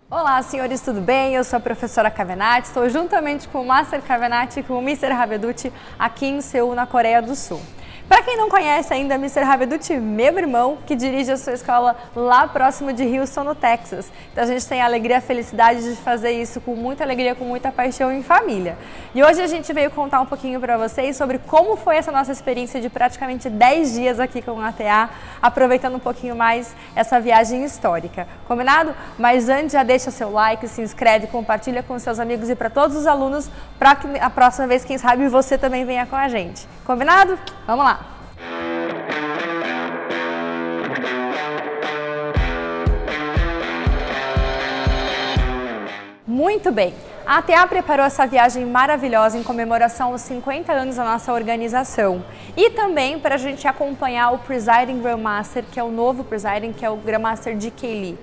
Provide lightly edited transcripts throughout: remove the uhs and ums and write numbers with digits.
Olá, senhores, tudo bem? Eu sou a professora Cavenati, estou juntamente com o Master Cavenati e com o Mr. Raveduti aqui em Seul, na Coreia do Sul. Para quem não conhece ainda, Mr. Raveduti, meu irmão, que dirige a sua escola lá próximo de Houston, no Texas. Então a gente tem a alegria e a felicidade de fazer isso com muita alegria, com muita paixão em família. E hoje a gente veio contar um pouquinho para vocês sobre como foi essa nossa experiência de praticamente 10 dias aqui com a TA, aproveitando um pouquinho mais essa viagem histórica. Combinado? Mas antes já deixa seu like, se inscreve, compartilha com seus amigos e para todos os alunos, para que a próxima vez, quem sabe, você também venha com a gente. Combinado? Vamos lá! Muito bem! A TA preparou essa viagem maravilhosa em comemoração aos 50 anos da nossa organização e também para a gente acompanhar o Presiding Grandmaster, que é o novo Presiding, que é o Grandmaster DK Lee.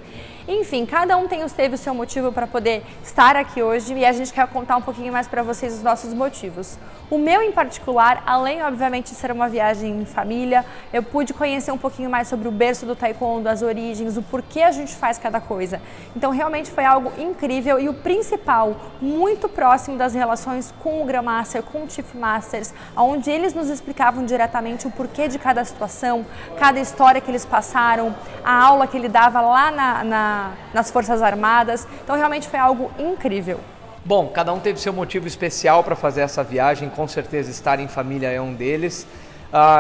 Enfim, cada um teve o seu motivo para poder estar aqui hoje e a gente quer contar um pouquinho mais para vocês os nossos motivos. O meu em particular, além obviamente de ser uma viagem em família, eu pude conhecer um pouquinho mais sobre o berço do Taekwondo, as origens, o porquê a gente faz cada coisa. Então realmente foi algo incrível e o principal, muito próximo das relações com o Grandmaster, com o Chief Masters, onde eles nos explicavam diretamente o porquê de cada situação, cada história que eles passaram, a aula que ele dava lá nas Forças Armadas. Então realmente foi algo incrível. Bom, cada um teve seu motivo especial para fazer essa viagem, com certeza estar em família é um deles.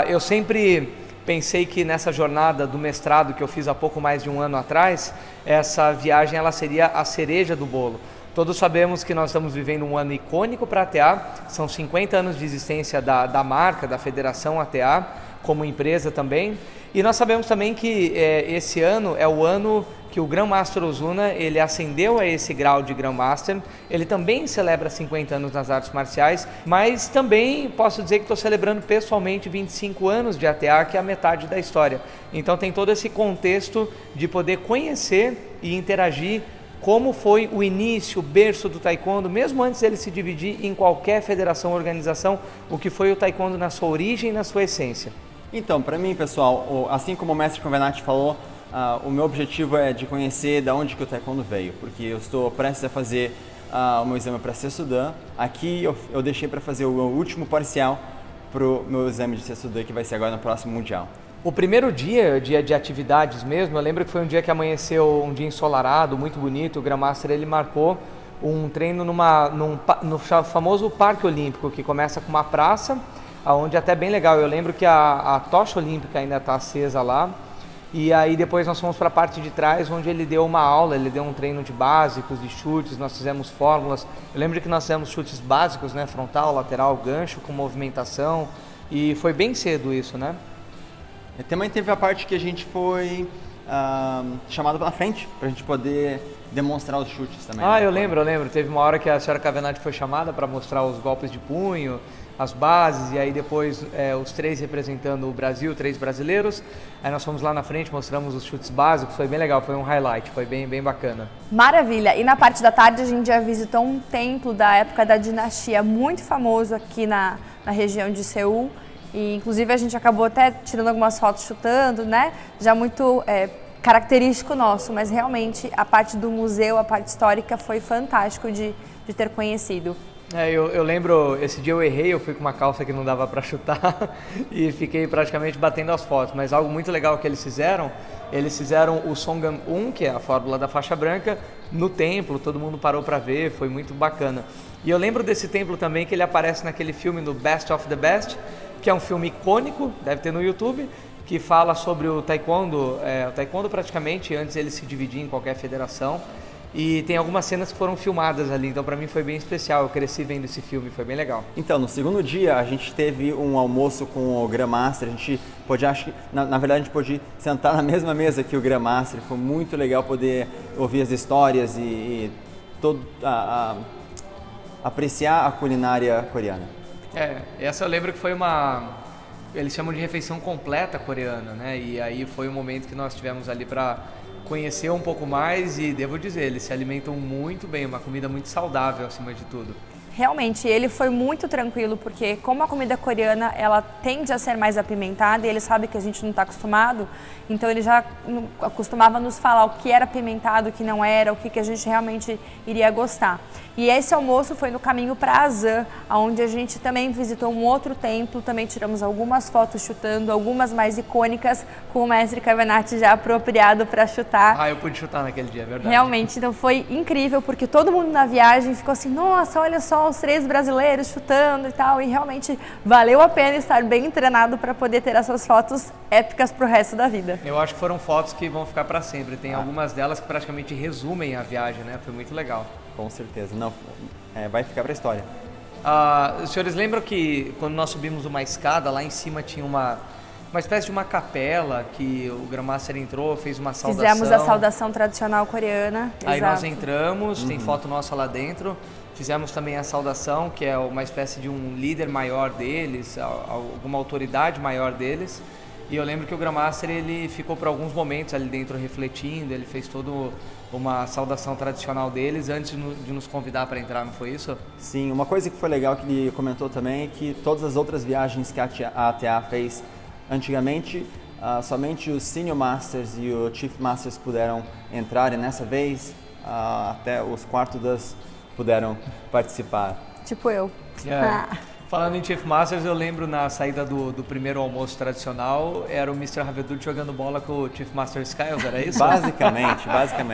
Eu sempre pensei que nessa jornada do mestrado que eu fiz há pouco mais de um ano atrás, essa viagem ela seria a cereja do bolo. Todos sabemos que nós estamos vivendo um ano icônico para a TA, são 50 anos de existência da marca, da Federação ATA, como empresa também. E nós sabemos também que esse ano é o ano que o Grandmaster Ozuna, ele ascendeu a esse grau de Grandmaster, ele também celebra 50 anos nas artes marciais, mas também posso dizer que estou celebrando pessoalmente 25 anos de ATA, que é a metade da história. Então tem todo esse contexto de poder conhecer e interagir como foi o início, o berço do Taekwondo, mesmo antes dele se dividir em qualquer federação ou organização, o que foi o Taekwondo na sua origem e na sua essência. Então, para mim, pessoal, assim como o mestre Cavenati falou, o meu objetivo é de conhecer de onde que o Taekwondo veio, porque eu estou prestes a fazer o meu exame para Sessudan. Aqui eu deixei para fazer o meu último parcial para o meu exame de Sessudan, que vai ser agora no próximo Mundial. O primeiro dia de atividades mesmo, eu lembro que foi um dia que amanheceu, um dia ensolarado, muito bonito. O Grandmaster ele marcou um treino no famoso Parque Olímpico, que começa com uma praça, onde até bem legal. Eu lembro que a tocha olímpica ainda está acesa lá. E aí depois nós fomos para a parte de trás, onde ele deu uma aula, ele deu um treino de básicos, de chutes, nós fizemos fórmulas. Eu lembro que nós fizemos chutes básicos, né, frontal, lateral, gancho, com movimentação, e foi bem cedo isso, né? E também teve a parte que a gente foi chamado para frente, para a gente poder demonstrar os chutes também. Eu lembro. Teve uma hora que a senhora Cavenati foi chamada para mostrar os golpes de punho, as bases, e aí depois os 3 representando o Brasil, 3 brasileiros. Aí nós fomos lá na frente, mostramos os chutes básicos, foi bem legal, foi um highlight, foi bem bacana. Maravilha! E na parte da tarde a gente já visitou um templo da época da dinastia muito famoso aqui na região de Seul. E inclusive a gente acabou até tirando algumas fotos chutando, né? Já muito característico nosso, mas realmente a parte do museu, a parte histórica foi fantástico de ter conhecido. Eu lembro, esse dia eu errei, eu fui com uma calça que não dava para chutar e fiquei praticamente batendo as fotos, mas algo muito legal que eles fizeram o Songan 1, que é a fórmula da faixa branca, no templo, todo mundo parou para ver, foi muito bacana. E eu lembro desse templo também que ele aparece naquele filme no Best of the Best, que é um filme icônico, deve ter no YouTube, que fala sobre o Taekwondo, praticamente antes ele se dividir em qualquer federação. E tem algumas cenas que foram filmadas ali, então para mim foi bem especial, eu cresci vendo esse filme, foi bem legal. Então, no segundo dia a gente teve um almoço com o Grandmaster, a gente pôde, acho que, na verdade a gente pôde sentar na mesma mesa que o Grandmaster, foi muito legal poder ouvir as histórias e apreciar a culinária coreana. Essa eu lembro que foi eles chamam de refeição completa coreana, né? E aí foi um momento que nós tivemos ali para conhecer um pouco mais e devo dizer, eles se alimentam muito bem, uma comida muito saudável acima de tudo. Realmente, ele foi muito tranquilo, porque como a comida coreana, ela tende a ser mais apimentada e ele sabe que a gente não está acostumado, então ele já costumava nos falar o que era apimentado, o que não era, o que a gente realmente iria gostar. E esse almoço foi no caminho para Asan, onde a gente também visitou um outro templo, também tiramos algumas fotos chutando, algumas mais icônicas, com o mestre Cavenati já apropriado para chutar. Ah, eu pude chutar naquele dia, é verdade. Realmente, então foi incrível, porque todo mundo na viagem ficou assim, nossa, olha só os 3 brasileiros chutando e tal, e realmente valeu a pena estar bem treinado para poder ter essas fotos épicas pro resto da vida. Eu acho que foram fotos que vão ficar para sempre, tem algumas delas que praticamente resumem a viagem, né? Foi muito legal. Com certeza, não, vai ficar para a história. Os senhores lembram que quando nós subimos uma escada, lá em cima tinha uma espécie de uma capela que o Grandmaster entrou, fez uma saudação. Fizemos a saudação tradicional coreana. Aí exato. nós entramos, tem foto nossa lá dentro, fizemos também a saudação, que é uma espécie de um líder maior deles, alguma autoridade maior deles. E eu lembro que o Grandmaster, ele ficou por alguns momentos ali dentro refletindo, ele fez toda uma saudação tradicional deles antes de nos convidar para entrar, não foi isso? Sim, uma coisa que foi legal que ele comentou também é que todas as outras viagens que a ATA fez antigamente, somente os Senior Masters e o Chief Masters puderam entrar, e nessa vez até os quartos das puderam participar. Tipo eu. Falando em Chief Masters, eu lembro na saída do primeiro almoço tradicional, era o Mr. Havedut jogando bola com o Chief Master Skiles, era isso? Basicamente.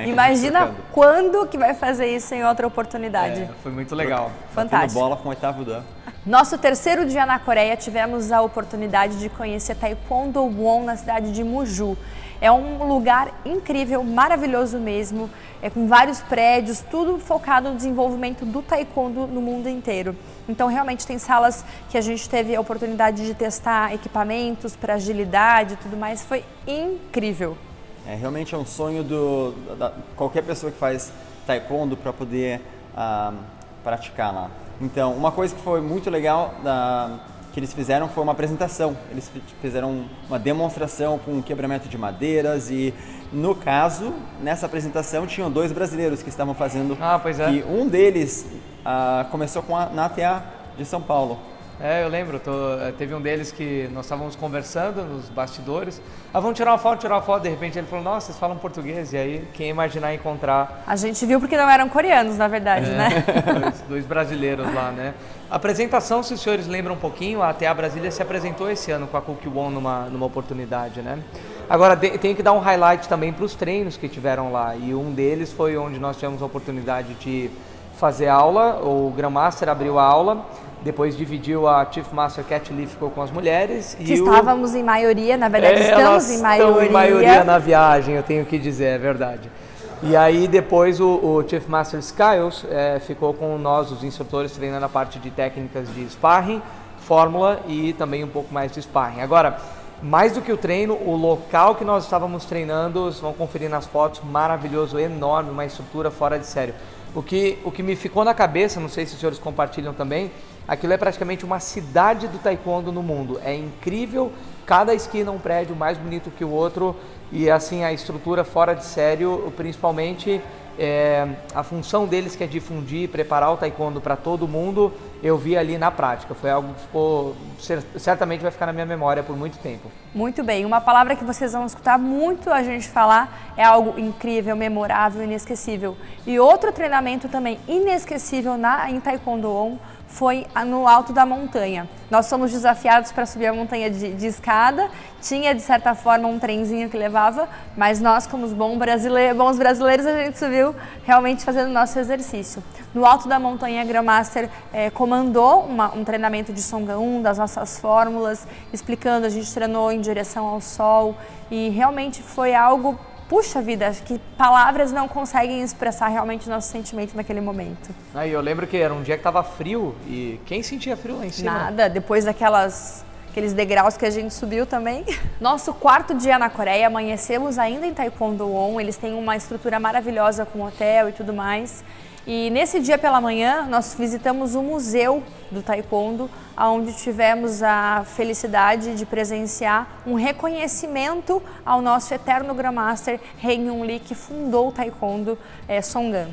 Imagina quando que vai fazer isso em outra oportunidade. Foi muito legal. Fantástico. Bola com o 8º Dan. Nosso terceiro dia na Coreia, tivemos a oportunidade de conhecer Taekwondo Won na cidade de Muju. É um lugar incrível, maravilhoso mesmo, com vários prédios, tudo focado no desenvolvimento do Taekwondo no mundo inteiro. Então realmente tem salas que a gente teve a oportunidade de testar equipamentos para agilidade e tudo mais, foi incrível. Realmente é um sonho qualquer pessoa que faz Taekwondo para poder praticar lá. Então, uma coisa que foi muito legal que eles fizeram foi uma apresentação. Eles fizeram uma demonstração com quebramento de madeiras e, no caso, nessa apresentação tinham 2 brasileiros que estavam fazendo. Pois é. E um deles começou na ATA de São Paulo. Eu lembro, teve um deles que nós estávamos conversando nos bastidores, vamos tirar uma foto, de repente ele falou, nossa, vocês falam português, e aí quem ia imaginar encontrar... A gente viu porque não eram coreanos, na verdade, né? dois brasileiros lá, né? A apresentação, se os senhores lembram um pouquinho, a ATA Brasília se apresentou esse ano com a Cook Won numa oportunidade, né? Agora, tenho que dar um highlight também para os treinos que tiveram lá, e um deles foi onde nós tivemos a oportunidade de fazer aula, o Grandmaster abriu a aula, depois dividiu a Chief Master Cat Lee, ficou com as mulheres. Que estávamos em maioria, na verdade estamos em maioria. Estão em maioria na viagem, eu tenho que dizer, é verdade. E aí depois o Chief Master Skiles ficou com nós, os instrutores, treinando a parte de técnicas de sparring, fórmula e também um pouco mais de sparring. Agora, mais do que o treino, o local que nós estávamos treinando, vocês vão conferir nas fotos, maravilhoso, enorme, uma estrutura fora de sério. O que me ficou na cabeça, não sei se os senhores compartilham também, aquilo é praticamente uma cidade do Taekwondo no mundo. É incrível, cada esquina um prédio mais bonito que o outro e assim a estrutura fora de sério, principalmente a função deles que é difundir, preparar o Taekwondo para todo mundo, eu vi ali na prática. Foi algo que certamente vai ficar na minha memória por muito tempo. Muito bem, uma palavra que vocês vão escutar muito a gente falar é algo incrível, memorável, inesquecível. E outro treinamento também inesquecível em Taekwondo Won foi no alto da montanha. Nós fomos desafiados para subir a montanha de escada, tinha de certa forma um trenzinho que levava, mas nós como bons brasileiros a gente subiu realmente fazendo nosso exercício. No alto da montanha, a Grandmaster comandou um treinamento de Songan, das nossas fórmulas, explicando, a gente treinou em direção ao sol e realmente foi algo... Puxa vida, acho que palavras não conseguem expressar realmente o nosso sentimento naquele momento. Aí eu lembro que era um dia que estava frio e quem sentia frio lá em cima? Nada, depois aqueles degraus que a gente subiu também. Nosso 4º dia na Coreia, amanhecemos ainda em Taekwondo Won, eles têm uma estrutura maravilhosa com hotel e tudo mais. E nesse dia pela manhã, nós visitamos o Museu do Taekwondo, onde tivemos a felicidade de presenciar um reconhecimento ao nosso eterno Grandmaster, Hae-Yoon Lee, que fundou o Taekwondo Songan.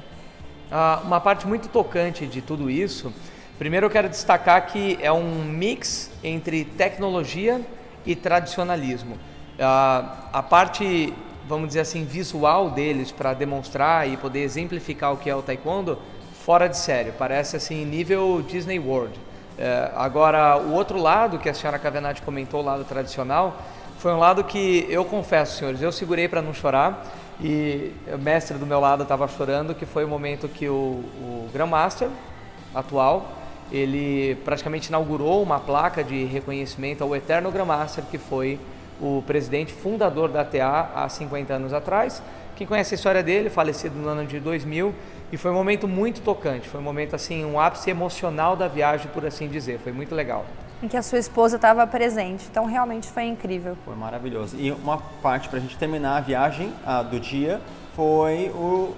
Uma parte muito tocante de tudo isso Primeiro eu quero destacar que é um mix entre tecnologia e tradicionalismo. A parte, vamos dizer assim, visual deles para demonstrar e poder exemplificar o que é o taekwondo, fora de sério, parece assim nível Disney World. Agora, o outro lado que a senhora Cavenati comentou, o lado tradicional, foi um lado que eu confesso, senhores, eu segurei para não chorar e o mestre do meu lado estava chorando, que foi o momento que o Grandmaster atual, ele praticamente inaugurou uma placa de reconhecimento ao eterno Grandmaster, que foi o presidente fundador da ATA há 50 anos atrás. Quem conhece a história dele, falecido no ano de 2000, e foi um momento muito tocante, foi um momento assim, um ápice emocional da viagem, por assim dizer, foi muito legal. Em que a sua esposa estava presente, então realmente foi incrível. Foi maravilhoso. E uma parte para a gente terminar a viagem do dia foi o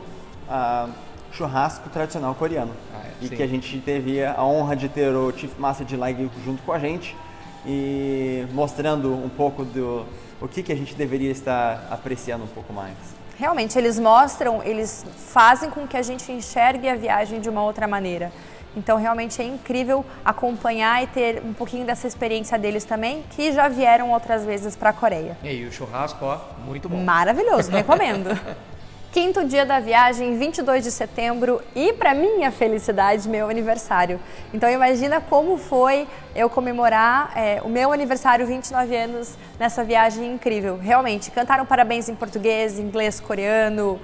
churrasco tradicional coreano. Sim. Que a gente teve a honra de ter o Chief Master de Leg junto com a gente e mostrando um pouco do o que a gente deveria estar apreciando um pouco mais. Realmente, eles mostram, eles fazem com que a gente enxergue a viagem de uma outra maneira. Então, realmente é incrível acompanhar e ter um pouquinho dessa experiência deles também, que já vieram outras vezes para a Coreia. E o churrasco, ó, muito bom. Maravilhoso, recomendo. Quinto dia da viagem, 22 de setembro, e para minha felicidade, meu aniversário. Então imagina como foi eu comemorar o meu aniversário, 29 anos, nessa viagem incrível. Realmente, cantaram parabéns em português, inglês, coreano,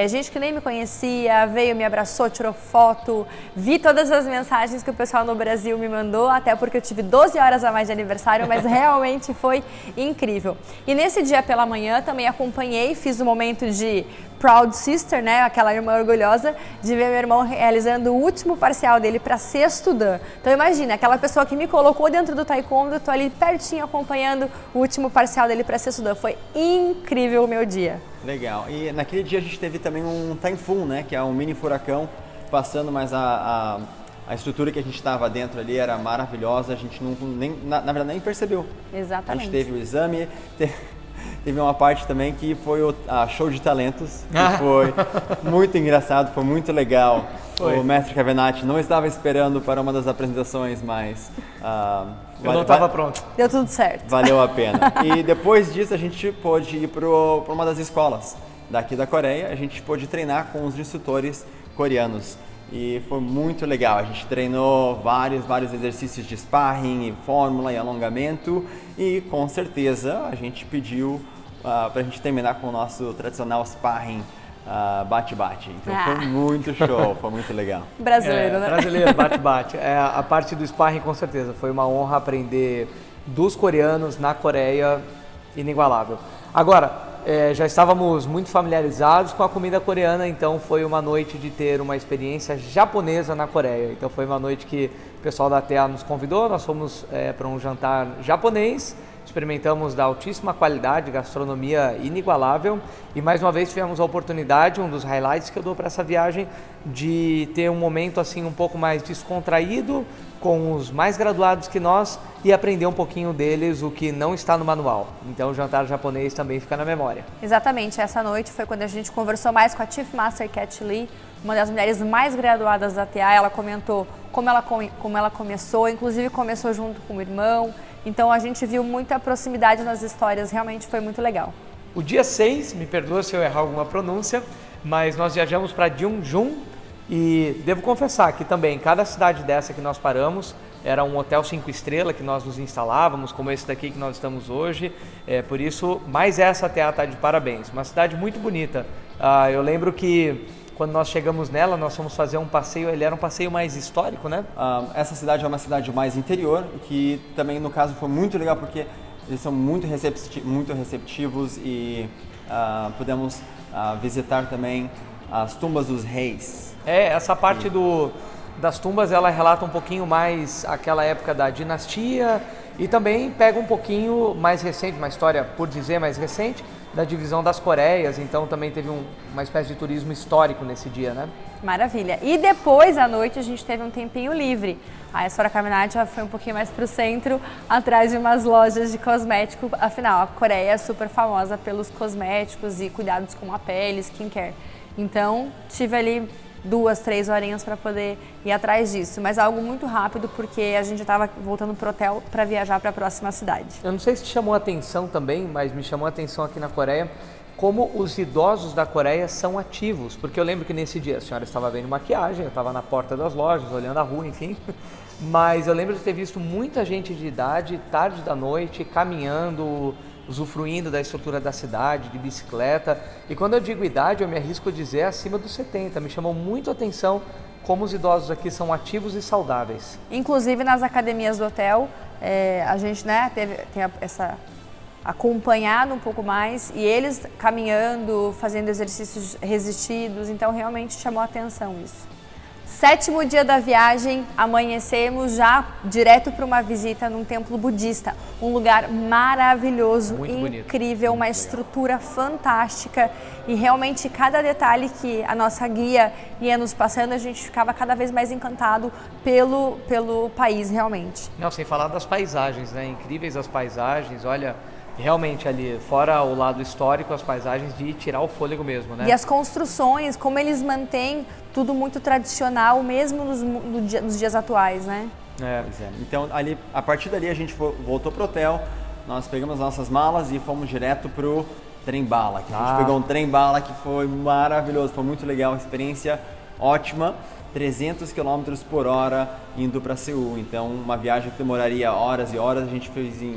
gente que nem me conhecia, veio, me abraçou, tirou foto, vi todas as mensagens que o pessoal no Brasil me mandou, até porque eu tive 12 horas a mais de aniversário, mas realmente foi incrível. E nesse dia pela manhã também acompanhei, fiz um momento de Proud Sister, né, aquela irmã orgulhosa, de ver meu irmão realizando o último parcial dele para sexto Dan. Então imagina, aquela pessoa que me colocou dentro do taekwondo, eu tô ali pertinho acompanhando o último parcial dele para sexto Dan. Foi incrível o meu dia. Legal. E naquele dia a gente teve também um typhoon, né, que é um mini furacão passando, mas a estrutura que a gente estava dentro ali era maravilhosa, a gente na verdade nem percebeu. Exatamente. A gente teve o exame, teve uma parte também que foi o show de talentos, que foi muito engraçado, foi muito legal. Foi. O mestre Cavenati não estava esperando para uma das apresentações, mas eu não estava pronto. Deu tudo certo. Valeu a pena. E depois disso a gente pôde ir para uma das escolas daqui da Coreia, a gente pôde treinar com os instrutores coreanos. E foi muito legal, a gente treinou vários exercícios de sparring, e fórmula e alongamento, e com certeza a gente pediu para a gente terminar com o nosso tradicional sparring bate-bate. Então foi muito show, foi muito legal. Brasileiro, né? Brasileiro, bate-bate. A parte do sparring com certeza, foi uma honra aprender dos coreanos na Coreia, inigualável. Agora, já estávamos muito familiarizados com a comida coreana, então foi uma noite de ter uma experiência japonesa na Coreia. Então foi uma noite que o pessoal da ATA nos convidou, nós fomos para um jantar japonês, experimentamos da altíssima qualidade, gastronomia inigualável, e mais uma vez tivemos a oportunidade, um dos highlights que eu dou para essa viagem, de ter um momento assim um pouco mais descontraído com os mais graduados que nós e aprender um pouquinho deles o que não está no manual. Então o jantar japonês também fica na memória. Exatamente, essa noite foi quando a gente conversou mais com a Chief Master Cat Lee, uma das mulheres mais graduadas da ATA. Ela comentou como ela começou, inclusive começou junto com o irmão. Então a gente viu muita proximidade nas histórias, realmente foi muito legal. O dia 6, me perdoa se eu errar alguma pronúncia, mas nós viajamos para Jeonju e devo confessar que também cada cidade dessa que nós paramos era um hotel 5 estrelas que nós nos instalávamos, como esse daqui que nós estamos hoje, por isso mais essa ATA está de parabéns. Uma cidade muito bonita, eu lembro que quando nós chegamos nela, nós fomos fazer um passeio, ele era um passeio mais histórico, né? Essa cidade é uma cidade mais interior, que também no caso foi muito legal porque eles são muito receptivos e pudemos visitar também as tumbas dos reis. Essa parte das tumbas, ela relata um pouquinho mais aquela época da dinastia e também pega um pouquinho mais recente, uma história, por dizer, mais recente, da divisão das Coreias, então também teve uma espécie de turismo histórico nesse dia, né? Maravilha. E depois, à noite, a gente teve um tempinho livre. A senhora Cavenati já foi um pouquinho mais para o centro, atrás de umas lojas de cosmético. Afinal, a Coreia é super famosa pelos cosméticos e cuidados com a pele, skincare. Então, tive ali 2, 3 horinhas para poder ir atrás disso, mas algo muito rápido porque a gente já estava voltando pro hotel para viajar para a próxima cidade. Eu não sei se te chamou a atenção também, mas me chamou a atenção aqui na Coreia, como os idosos da Coreia são ativos, porque eu lembro que nesse dia a senhora estava vendo maquiagem, eu estava na porta das lojas, olhando a rua, enfim, mas eu lembro de ter visto muita gente de idade, tarde da noite, caminhando, usufruindo da estrutura da cidade, de bicicleta, e quando eu digo idade, eu me arrisco a dizer acima dos 70, me chamou muito a atenção como os idosos aqui são ativos e saudáveis. Inclusive nas academias do hotel, a gente tem essa acompanhado um pouco mais e eles caminhando, fazendo exercícios resistidos, então realmente chamou a atenção isso. 7º dia da viagem, amanhecemos já direto para uma visita num templo budista, um lugar maravilhoso, muito incrível, bonito. uma estrutura fantástica e realmente cada detalhe que a nossa guia ia nos passando, a gente ficava cada vez mais encantado pelo país realmente. Não, sem falar das paisagens, né? Incríveis as paisagens, olha, realmente ali, fora o lado histórico, as paisagens de tirar o fôlego mesmo, né? E as construções, como eles mantêm tudo muito tradicional, mesmo nos dias atuais, né? Pois é. Então, ali, a partir dali, a gente voltou pro hotel, nós pegamos nossas malas e fomos direto pro trem-bala. A gente pegou um trem-bala que foi maravilhoso, foi muito legal, experiência ótima. 300 km por hora indo para Seul. Então, uma viagem que demoraria horas e horas, a gente fez em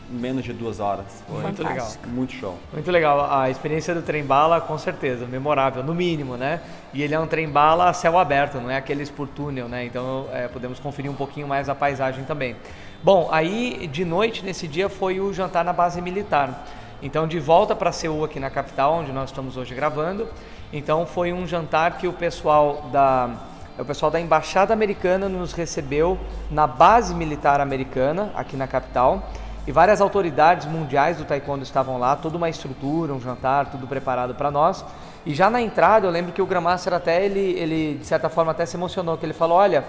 menos de 2 horas. Foi muito legal. Muito show. Muito legal. A experiência do trem-bala, com certeza, memorável, no mínimo, né? E ele é um trem-bala a céu aberto, não é aqueles por túnel, né? Então, podemos conferir um pouquinho mais a paisagem também. Bom, aí de noite, nesse dia, foi o jantar na base militar. Então, de volta para Seul, aqui na capital, onde nós estamos hoje gravando. Então, foi um jantar que o pessoal da Embaixada Americana nos recebeu na base militar americana, aqui na capital. E várias autoridades mundiais do taekwondo estavam lá, toda uma estrutura, um jantar, tudo preparado para nós. E já na entrada, eu lembro que o Grandmaster até, ele de certa forma até se emocionou, que ele falou, olha,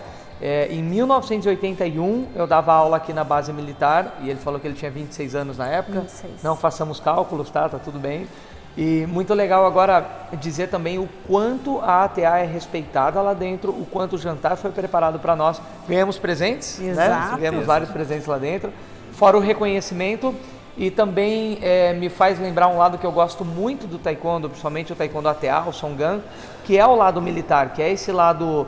em 1981 eu dava aula aqui na base militar, e ele falou que ele tinha 26 anos na época. 26. Não façamos cálculos, tá tudo bem. E muito legal agora dizer também o quanto a ATA é respeitada lá dentro, o quanto o jantar foi preparado para nós. Ganhamos presentes, exato, né? Ganhamos vários presentes lá dentro. Fora o reconhecimento, e também me faz lembrar um lado que eu gosto muito do taekwondo, principalmente o taekwondo ATA, o Songan, que é o lado militar, que é esse lado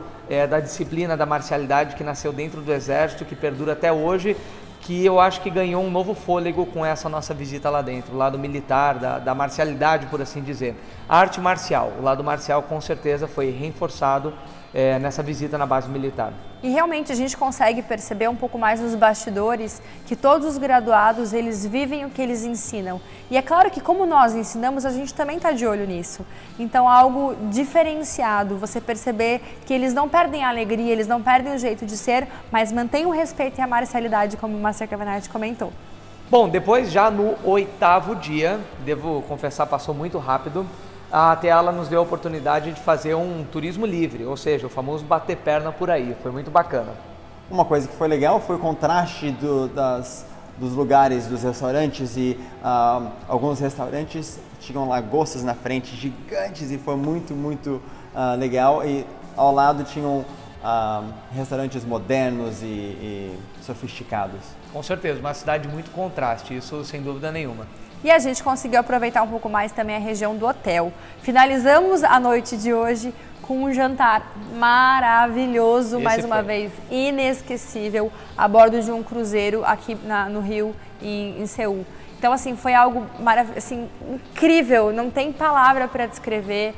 da disciplina, da marcialidade que nasceu dentro do exército, que perdura até hoje, que eu acho que ganhou um novo fôlego com essa nossa visita lá dentro, o lado militar, da marcialidade, por assim dizer. A arte marcial, o lado marcial com certeza foi reforçado nessa visita na base militar. E realmente a gente consegue perceber um pouco mais nos bastidores que todos os graduados, eles vivem o que eles ensinam. E é claro que como nós ensinamos, a gente também está de olho nisso. Então algo diferenciado, você perceber que eles não perdem a alegria, eles não perdem o jeito de ser, mas mantêm o respeito e a marcialidade, como o Master Cavanagh comentou. Bom, depois já no 8º dia, devo confessar, passou muito rápido, a ATA nos deu a oportunidade de fazer um turismo livre, ou seja, o famoso bater perna por aí, foi muito bacana. Uma coisa que foi legal foi o contraste dos lugares, dos restaurantes, e alguns restaurantes tinham lagostas na frente gigantes e foi muito, muito legal, e ao lado tinham restaurantes modernos e sofisticados. Com certeza, uma cidade de muito contraste, isso sem dúvida nenhuma. E a gente conseguiu aproveitar um pouco mais também a região do hotel. Finalizamos a noite de hoje com um jantar maravilhoso, mais uma vez, inesquecível, a bordo de um cruzeiro aqui no Rio, em Seul. Então, assim, foi algo assim, incrível, não tem palavra para descrever,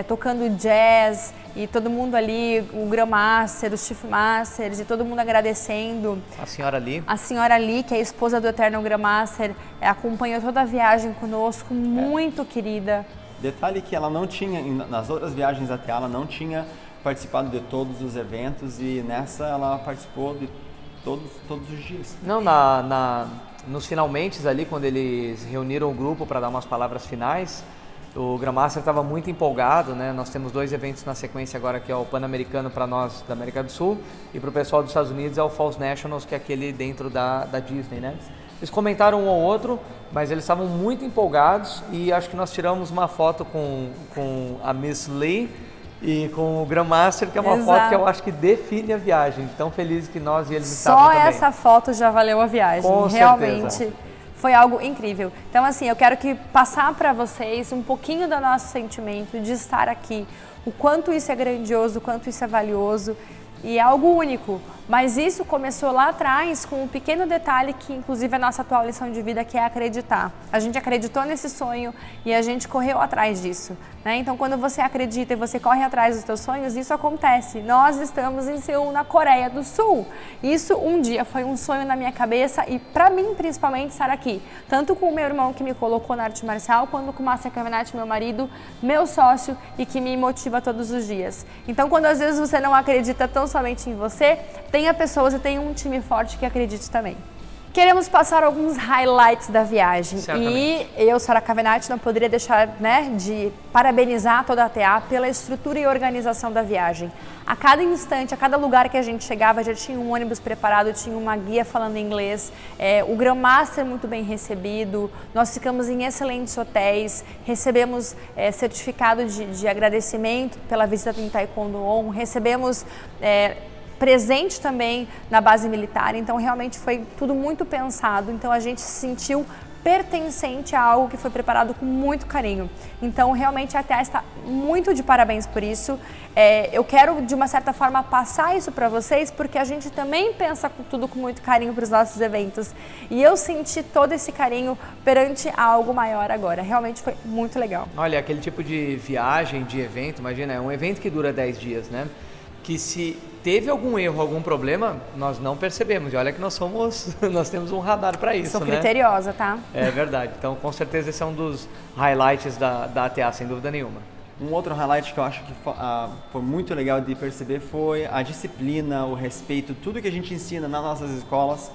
tocando jazz e todo mundo ali, o Grandmaster, os Chief Masters e todo mundo agradecendo. A senhora Lee. A senhora Lee, que é a esposa do Eternal Grandmaster, acompanhou toda a viagem conosco, muito querida. Detalhe que ela não tinha, nas outras viagens até ela não tinha participado de todos os eventos, e nessa ela participou de todos os dias. Não, nos finalmente ali, quando eles reuniram o grupo para dar umas palavras finais, o Grandmaster estava muito empolgado, né? Nós temos 2 eventos na sequência agora, que é o Pan-Americano para nós da América do Sul, e para o pessoal dos Estados Unidos é o Falls Nationals, que é aquele dentro da Disney, né? Eles comentaram um ou outro, mas eles estavam muito empolgados, e acho que nós tiramos uma foto com a Miss Lee, e com o Grandmaster, que é uma Exato. foto que eu acho que define a viagem. Tão feliz que nós e eles estavam Só também. essa foto já valeu a viagem. Com Realmente certeza. foi algo incrível. Então, assim, eu quero passar para vocês um pouquinho do nosso sentimento de estar aqui, o quanto isso é grandioso, o quanto isso é valioso e é algo único. Mas isso começou lá atrás com um pequeno detalhe que, inclusive, é a nossa atual lição de vida, que é acreditar. A gente acreditou nesse sonho e a gente correu atrás disso, né? Então, quando você acredita e você corre atrás dos seus sonhos, isso acontece. Nós estamos em Seul, na Coreia do Sul. Isso um dia foi um sonho na minha cabeça e, para mim, principalmente, estar aqui. Tanto com o meu irmão que me colocou na arte marcial, quanto com o Master Cavenaghi, meu marido, meu sócio e que me motiva todos os dias. Então, quando às vezes você não acredita tão somente em você, tenha pessoas e tenha um time forte que acredite também. Queremos passar alguns highlights da viagem. Certamente. E eu, Sara Cavenaghi, não poderia deixar, né, de parabenizar toda a TA pela estrutura e organização da viagem. A cada instante, a cada lugar que a gente chegava, já tinha um ônibus preparado, tinha uma guia falando inglês, o Grandmaster muito bem recebido, nós ficamos em excelentes hotéis, recebemos certificado de agradecimento pela visita em Taekwondo On, recebemos presente também na base militar, então realmente foi tudo muito pensado, então a gente se sentiu pertencente a algo que foi preparado com muito carinho. Então realmente a TA está muito de parabéns por isso. Eu quero de uma certa forma passar isso para vocês, porque a gente também pensa tudo com muito carinho para os nossos eventos. E eu senti todo esse carinho perante algo maior agora. Realmente foi muito legal. Olha, aquele tipo de viagem, de evento, imagina, é um evento que dura 10 dias, né? Que se teve algum erro, algum problema, nós não percebemos. E olha que nós temos um radar para isso, Sou né? criteriosa, tá? É verdade. Então, com certeza, esse é um dos highlights da ATA, sem dúvida nenhuma. Um outro highlight que eu acho que foi muito legal de perceber foi a disciplina, o respeito, tudo que a gente ensina nas nossas escolas,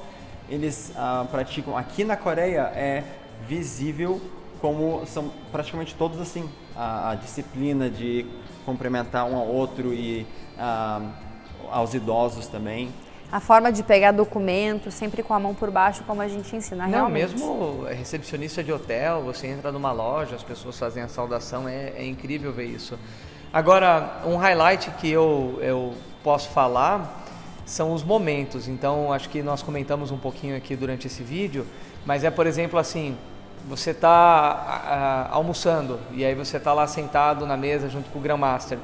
eles praticam. Aqui na Coreia é visível como são praticamente todos assim, a disciplina de cumprimentar um ao outro e aos idosos também. A forma de pegar documento, sempre com a mão por baixo, como a gente ensina, Não, realmente. mesmo recepcionista de hotel, você entra numa loja, as pessoas fazem a saudação, é incrível ver isso. Agora, um highlight que eu posso falar são os momentos. Então, acho que nós comentamos um pouquinho aqui durante esse vídeo, mas por exemplo, assim, você está almoçando e aí você está lá sentado na mesa junto com o Grandmaster.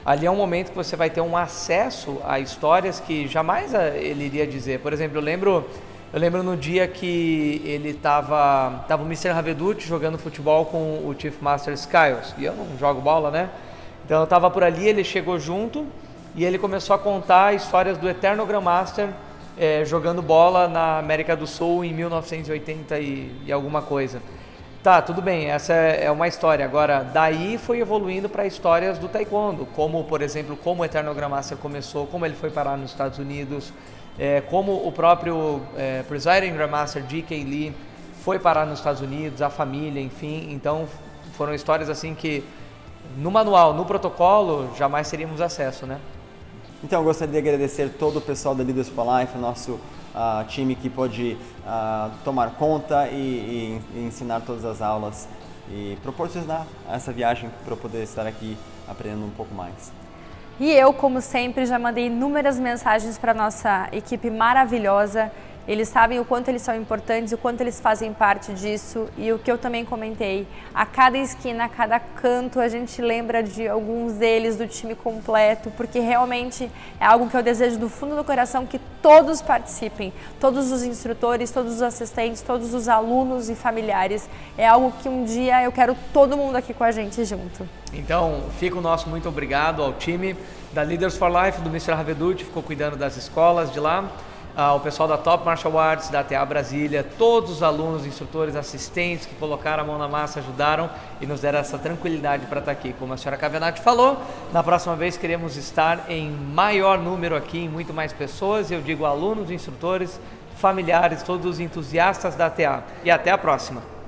Ali é um momento que você vai ter um acesso a histórias que jamais ele iria dizer. Por exemplo, eu lembro no dia que ele tava o Mr. Raveduti jogando futebol com o Chief Master Skiles, e eu não jogo bola, né? Então eu estava por ali, ele chegou junto e ele começou a contar histórias do eterno Grandmaster jogando bola na América do Sul em 1980 e alguma coisa. Tá, tudo bem, essa é uma história. Agora, daí foi evoluindo para histórias do Taekwondo, como, por exemplo, como o Eterno Grandmaster começou, como ele foi parar nos Estados Unidos, como o próprio Presiding Grandmaster G.K. Lee foi parar nos Estados Unidos, a família, enfim. Então, foram histórias assim que, no manual, no protocolo, jamais teríamos acesso, né? Então, eu gostaria de agradecer todo o pessoal da Leaders for Life, nosso time que pôde tomar conta e ensinar todas as aulas e proporcionar essa viagem para eu poder estar aqui aprendendo um pouco mais. E eu, como sempre, já mandei inúmeras mensagens para a nossa equipe maravilhosa. Eles sabem o quanto eles são importantes, o quanto eles fazem parte disso e o que eu também comentei. A cada esquina, a cada canto, a gente lembra de alguns deles, do time completo, porque realmente é algo que eu desejo do fundo do coração que todos participem. Todos os instrutores, todos os assistentes, todos os alunos e familiares. É algo que um dia eu quero todo mundo aqui com a gente junto. Então, fica o nosso muito obrigado ao time da Leaders for Life, do Mr. Raveduti, ficou cuidando das escolas de lá. O pessoal da Top Martial Arts, da TA Brasília, todos os alunos, instrutores, assistentes que colocaram a mão na massa, ajudaram e nos deram essa tranquilidade para estar aqui. Como a senhora Cavenaghi falou, na próxima vez queremos estar em maior número aqui, em muito mais pessoas. Eu digo alunos, instrutores, familiares, todos os entusiastas da TA. E até a próxima!